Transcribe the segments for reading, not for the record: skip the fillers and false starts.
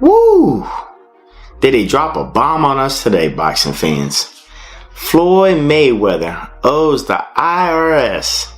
Woo! Did they drop a bomb on us today, boxing fans? Floyd Mayweather owes the IRS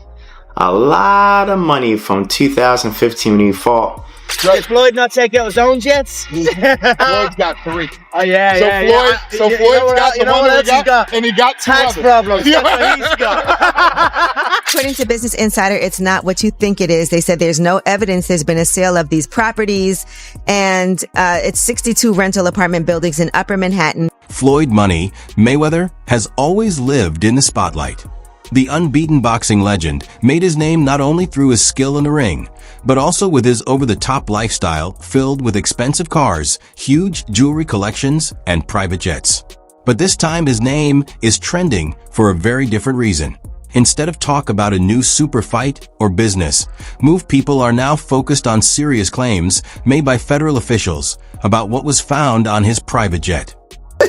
a lot of money from 2015 when he fought. Did Floyd not take out his own jets? Floyd's got 3. Oh, yeah, So Floyd's got the one that he got, and he got tax problems. That's what he's got. According to Business Insider, it's not what you think it is. They said there's no evidence there's been a sale of these properties, and it's 62 rental apartment buildings in Upper Manhattan. Floyd Money Mayweather has always lived in the spotlight. The unbeaten boxing legend made his name not only through his skill in the ring, but also with his over-the-top lifestyle filled with expensive cars, huge jewelry collections, and private jets. But this time his name is trending for a very different reason. Instead of talk about a new super fight or business, Move people are now focused on serious claims made by federal officials about what was found on his private jet.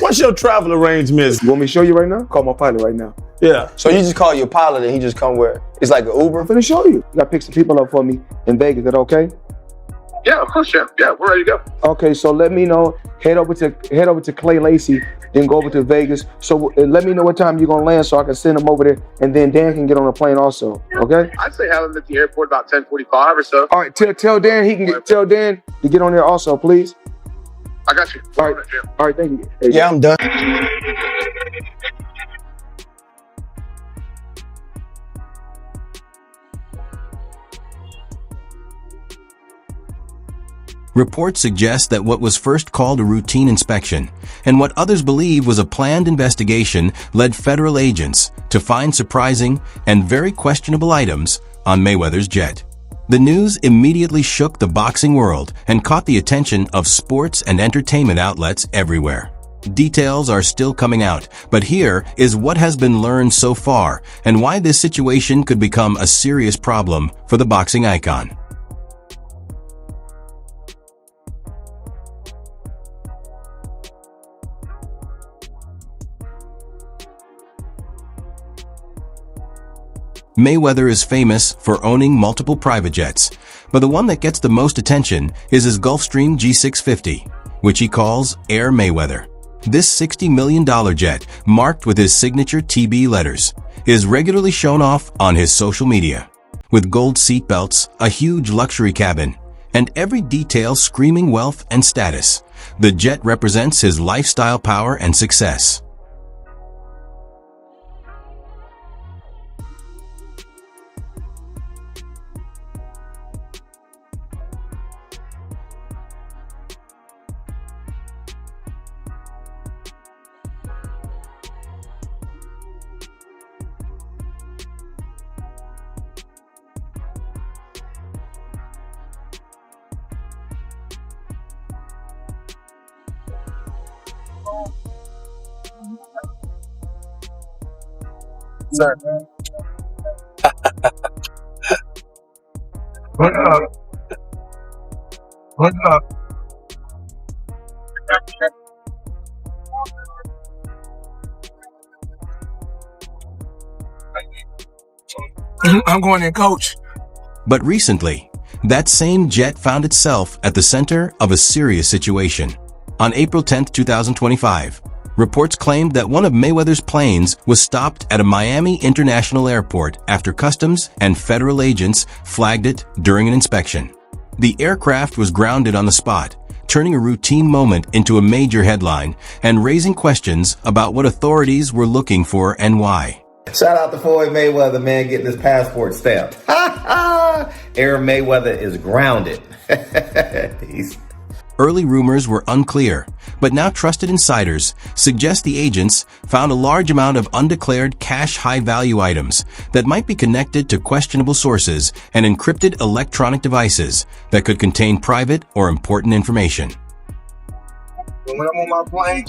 What's your travel arrangements? You want me to show you right now? Call my pilot right now. Yeah. So you just call your pilot and he just come where? It's like an Uber? I'm finna show you. You gotta pick some people up for me in Vegas. Is that okay? Yeah, of course, Chef. Yeah, we're ready to go. Okay, so let me know. Head over to Clay Lacey, then go over to Vegas. So let me know what time you're gonna land so I can send him over there, and then Dan can get on the plane also. Okay? I'd say have him at the airport about 10:45 or so. All right, tell Dan tell Dan to get on there also, please. I got you. All right, thank you. Hey, Yeah, I'm done. Reports suggest that what was first called a routine inspection and what others believe was a planned investigation led federal agents to find surprising and very questionable items on Mayweather's jet. The news immediately shook the boxing world and caught the attention of sports and entertainment outlets everywhere. Details are still coming out, but here is what has been learned so far and why this situation could become a serious problem for the boxing icon. Mayweather is famous for owning multiple private jets, but the one that gets the most attention is his Gulfstream G650, which he calls Air Mayweather. This $60 million jet, marked with his signature TB letters, is regularly shown off on his social media. With gold seat belts, a huge luxury cabin, and every detail screaming wealth and status, the jet represents his lifestyle power and success. Sir. What up? What up? I'm going in, coach. But recently, that same jet found itself at the center of a serious situation. On April 10, 2025, reports claimed that one of Mayweather's planes was stopped at a Miami International Airport after customs and federal agents flagged it during an inspection. The aircraft was grounded on the spot, turning a routine moment into a major headline and raising questions about what authorities were looking for and why. Shout out to Floyd Mayweather, man, getting his passport stamped. Air Mayweather is grounded. Early rumors were unclear, but now trusted insiders suggest the agents found a large amount of undeclared cash high-value items that might be connected to questionable sources and encrypted electronic devices that could contain private or important information. When I'm on my plane,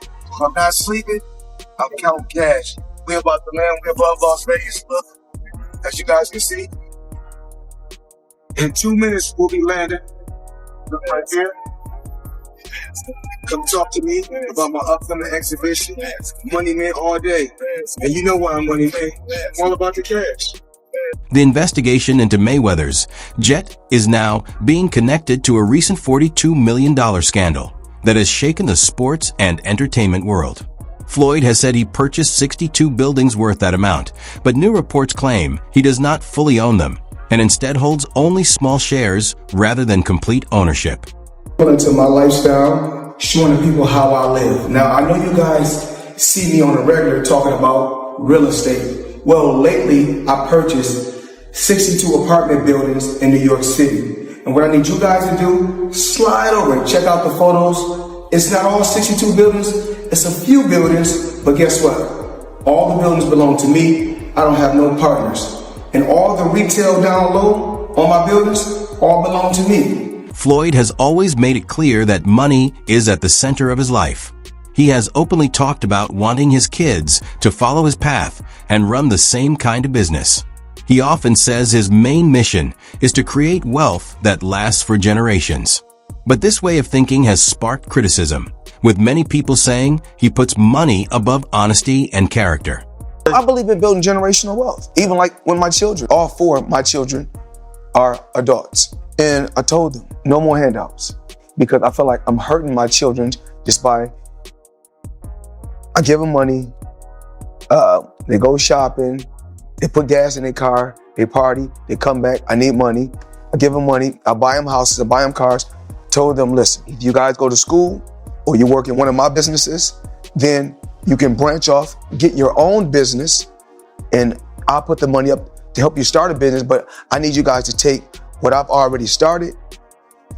if I'm not sleeping, I'm counting cash. We're about to land, we're above Las Vegas. Look, as you guys can see, in 2 minutes we'll be landing. Look right here. Come talk to me about my upcoming exhibition, Money Man all day. And you know why I'm Money Man. I'm all about the cash. The investigation into Mayweather's jet is now being connected to a recent $42 million scandal that has shaken the sports and entertainment world. Floyd has said he purchased 62 buildings worth that amount, but new reports claim he does not fully own them and instead holds only small shares rather than complete ownership. Into my lifestyle, showing the people how I live. Now, I know you guys see me on the regular talking about real estate. Well, lately I purchased 62 apartment buildings in New York City. And what I need you guys to do, slide over and check out the photos. It's not all 62 buildings, it's a few buildings, but guess what? All the buildings belong to me. I don't have no partners. And all the retail down low on my buildings all belong to me. Floyd has always made it clear that money is at the center of his life. He has openly talked about wanting his kids to follow his path and run the same kind of business. He often says his main mission is to create wealth that lasts for generations. But this way of thinking has sparked criticism, with many people saying he puts money above honesty and character. I believe in building generational wealth. Even like when my children, all four of my children are adults. And I told them, no more handouts. Because I feel like I'm hurting my children just by, I give them money, they go shopping, they put gas in their car, they party, they come back, I need money. I give them money, I buy them houses, I buy them cars. Told them, listen, if you guys go to school or you work in one of my businesses, then you can branch off, get your own business, and I'll put the money up to help you start a business, but I need you guys to take what I've already started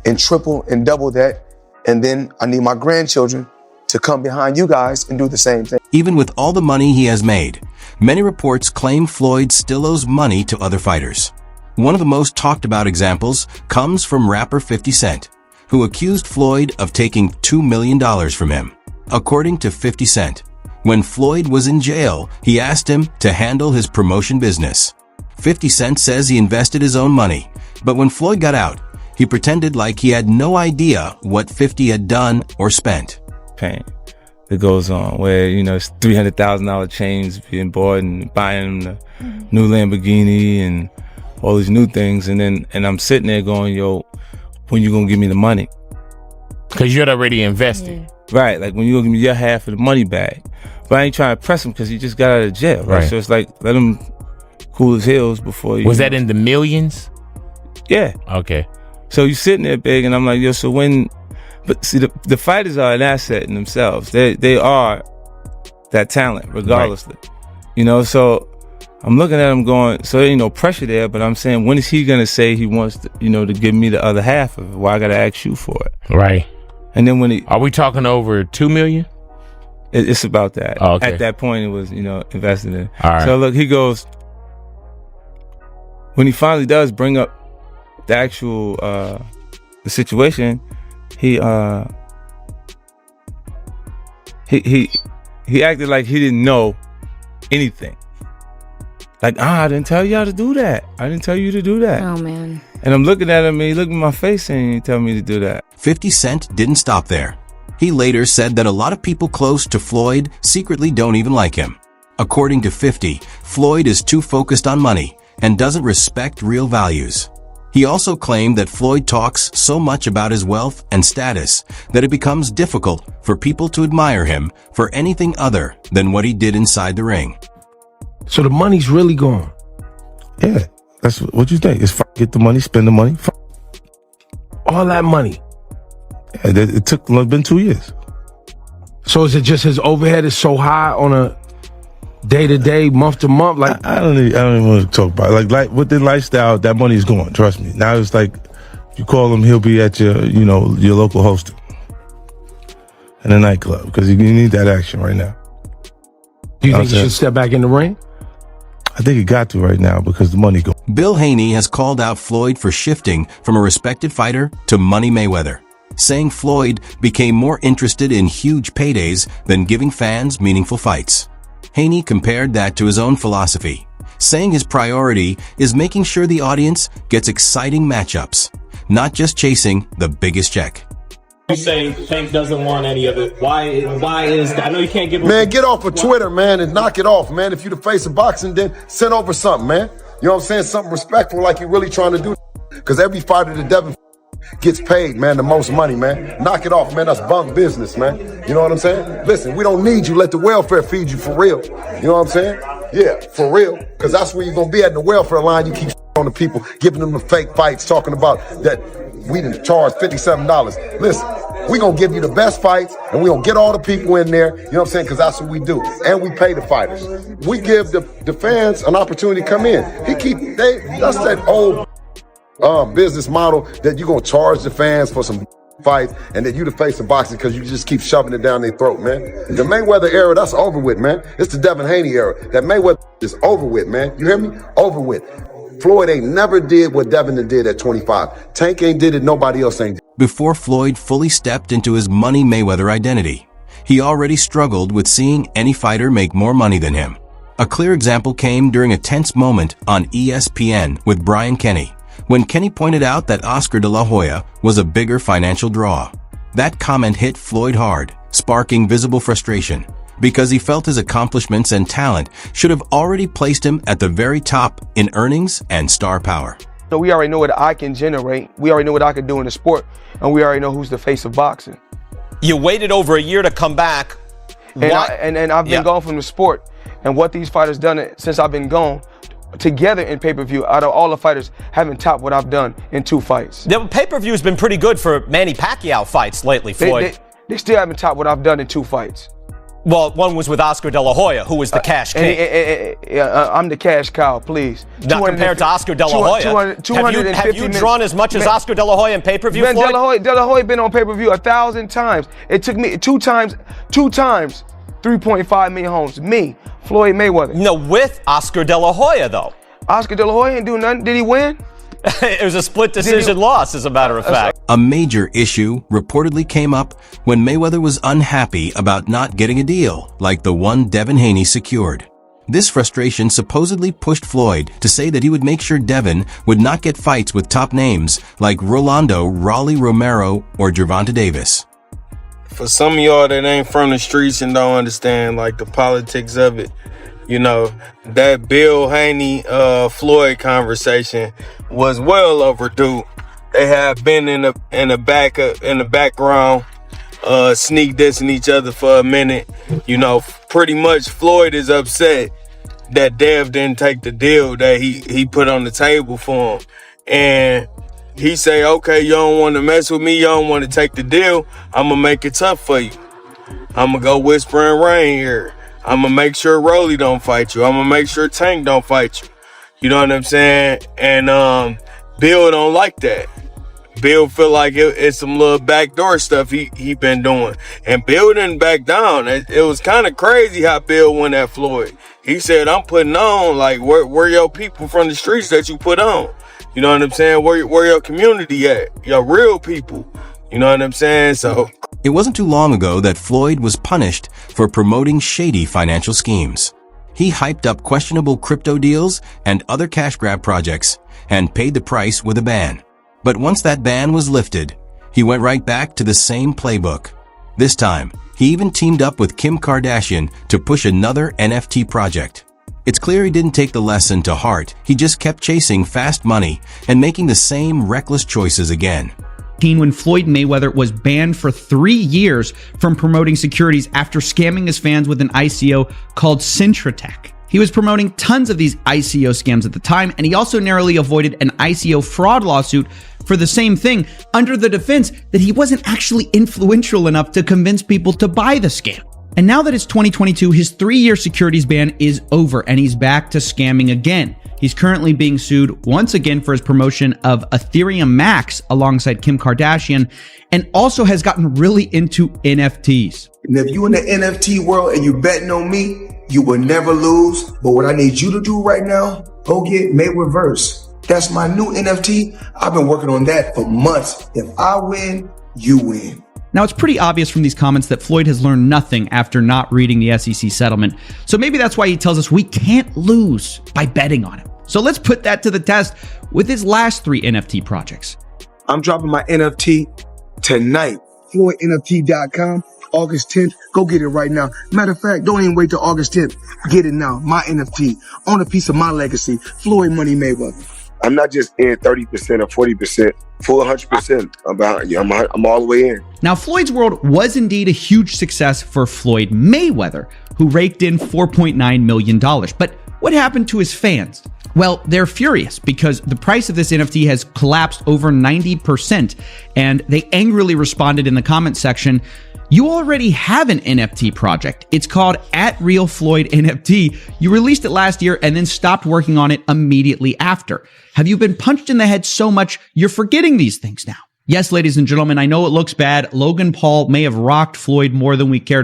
and triple and double that, and then I need my grandchildren to come behind you guys and do the same thing. Even with all the money he has made, many reports claim Floyd still owes money to other fighters. One of the most talked about examples comes from rapper 50 Cent, who accused Floyd of taking $2 million from him. According to 50 Cent, when Floyd was in jail, he asked him to handle his promotion business. 50 Cent says he invested his own money, but when Floyd got out, he pretended like he had no idea what 50 had done or spent. Pain that goes on where, you know, it's $300,000 chains being bought and buying the new Lamborghini and all these new things. And I'm sitting there going, yo, when you gonna give me the money? Because you had already invested. Right, like when you gonna give me your half of the money back. But I ain't trying to press him because he just got out of jail, right? So it's like, let him cool his heels before you. Was that in the millions? Yeah. Okay. So you sitting there big and I'm like, yo, so when, but see, the fighters are an asset in themselves. They are that talent, regardlessly. Right. You know, so I'm looking at him going, so there ain't no pressure there, but I'm saying, when is he going to say he wants to, you know, to give me the other half of it? Why I got to ask you for it? Right. And then when are we talking over $2 million? It's about that. Oh, okay. At that point, it was, you know, invested in. All right. So look, he goes, when he finally does bring up the actual, the situation, he acted like he didn't know anything. Like, I didn't tell y'all to do that. I didn't tell you to do that. Oh, man. And I'm looking at him and he looked in my face and he told me to do that. 50 Cent didn't stop there. He later said that a lot of people close to Floyd secretly don't even like him. According to 50, Floyd is too focused on money and doesn't respect real values. He also claimed that Floyd talks so much about his wealth and status that it becomes difficult for people to admire him for anything other than what he did inside the ring. So the money's really gone. Yeah, that's what you think. It's get the money, spend the money. All that money. Yeah, it's been 2 years. So is it just his overhead is so high on a day-to-day, month-to-month? Like I don't even want to talk about it. Like within lifestyle, that money is gone. Trust me. Now it's like, if you call him, he'll be at your, you know, your local hostel in a nightclub because you need that action right now. Do you think he should step back in the ring? I think he got to right now because the money gone. Bill Haney has called out Floyd for shifting from a respected fighter to Money Mayweather, saying Floyd became more interested in huge paydays than giving fans meaningful fights. Haney compared that to his own philosophy, saying his priority is making sure the audience gets exciting matchups, not just chasing the biggest check. You say Tank doesn't want any of it. Why is that? I know you can't give him... Man, get off of Twitter, man, and knock it off, man. If you the face of boxing, then send over something, man. You know what I'm saying? Something respectful like you're really trying to do. Because every fighter that Devin gets paid, man, the most money, man. Knock it off, man. That's bunk business, man. You know what I'm saying? Listen, we don't need you. Let the welfare feed you for real. You know what I'm saying? Yeah, for real. Because that's where you're going to be at in the welfare line. You keep on the people, giving them the fake fights, talking about that we didn't charge $57. Listen, we going to give you the best fights, and we going to get all the people in there. You know what I'm saying? Because that's what we do. And we pay the fighters. We give the fans an opportunity to come in. That's that old business model that you're going to charge the fans for some fights and that you the face of boxing because you just keep shoving it down their throat, man. The Mayweather era, that's over with, man. It's the Devin Haney era. That Mayweather is over with, man. You hear me? Over with. Floyd ain't never did what Devin did at 25. Tank ain't did it, nobody else ain't did it. Before Floyd fully stepped into his Money Mayweather identity, he already struggled with seeing any fighter make more money than him. A clear example came during a tense moment on ESPN with Brian Kenny, when Kenny pointed out that Oscar de la Hoya was a bigger financial draw. That comment hit Floyd hard, sparking visible frustration, because he felt his accomplishments and talent should have already placed him at the very top in earnings and star power. So we already know what I can generate. We already know what I can do in the sport, and we already know who's the face of boxing. You waited over a year to come back. And I've been gone from the sport, and what these fighters done since I've been gone, together in pay-per-view, out of all the fighters, haven't topped what I've done in 2 fights. The pay-per-view has been pretty good for Manny Pacquiao fights lately, Floyd. They still haven't topped what I've done in 2 fights. Well, one was with Oscar de la Hoya, who was the cash king. I'm the cash cow, please. Not compared to Oscar de la Hoya. Have you drawn as much as Oscar de la Hoya in pay-per-view, Floyd? De La Hoya been on pay-per-view 1,000 times. It took me 2 times, 3.5 million homes. Me, Floyd Mayweather. No, with Oscar de la Hoya, though. Oscar de la Hoya didn't do nothing. Did he win? It was a split decision loss, as a matter of fact. A major issue reportedly came up when Mayweather was unhappy about not getting a deal like the one Devin Haney secured. This frustration supposedly pushed Floyd to say that he would make sure Devin would not get fights with top names like Rolando Raleigh Romero or Gervonta Davis. For some of y'all that ain't from the streets and don't understand like the politics of it, you know, that Bill Haney Floyd conversation was well overdue. They have been in the background sneak dissing each other for a minute. You know, pretty much Floyd is upset that Dev didn't take the deal that he put on the table for him. And he say, okay, you don't want to mess with me, you don't want to take the deal, I'm going to make it tough for you. I'm going to go whisper and rain here. I'm going to make sure Rolly don't fight you. I'm going to make sure Tank don't fight you. You know what I'm saying? And Bill don't like that. Bill feel like it's some little backdoor stuff he been doing. And Bill didn't back down. It was kind of crazy how Bill went at Floyd. He said, I'm putting on, like, where your people from the streets that you put on? You know what I'm saying? Where your community at? Your real people. You know what I'm saying? So it wasn't too long ago that Floyd was punished for promoting shady financial schemes. He hyped up questionable crypto deals and other cash grab projects and paid the price with a ban. But once that ban was lifted, he went right back to the same playbook. This time, he even teamed up with Kim Kardashian to push another NFT project. It's clear he didn't take the lesson to heart. He just kept chasing fast money and making the same reckless choices again. When Floyd Mayweather was banned for 3 years from promoting securities after scamming his fans with an ICO called Syntratech. He was promoting tons of these ICO scams at the time, and he also narrowly avoided an ICO fraud lawsuit for the same thing under the defense that he wasn't actually influential enough to convince people to buy the scam. And now that it's 2022, his 3-year securities ban is over and he's back to scamming again. He's currently being sued once again for his promotion of Ethereum Max alongside Kim Kardashian, and also has gotten really into NFTs. And if you in the NFT world and you betting on me, you will never lose. But what I need you to do right now, go get Mayweatherverse. That's my new NFT. I've been working on that for months. If I win, you win. Now, it's pretty obvious from these comments that Floyd has learned nothing after not reading the SEC settlement. So maybe that's why he tells us we can't lose by betting on him. So let's put that to the test with his last 3 NFT projects. I'm dropping my NFT tonight. FloydNFT.com. August 10th, go get it right now. Matter of fact, don't even wait till August 10th. Get it now. My NFT. Own a piece of my legacy. Floyd Money Mayweather. I'm not just in 30% or 40%, full 100%. I'm behind you. I'm all the way in. Now, Floyd's World was indeed a huge success for Floyd Mayweather, who raked in $4.9 million. But what happened to his fans? Well, they're furious because the price of this NFT has collapsed over 90%, and they angrily responded in the comment section, "You already have an NFT project. It's called @RealFloydNFT. You released it last year and then stopped working on it immediately after. Have you been punched in the head so much you're forgetting these things now?" Yes, ladies and gentlemen, I know it looks bad. Logan Paul may have rocked Floyd more than we cared.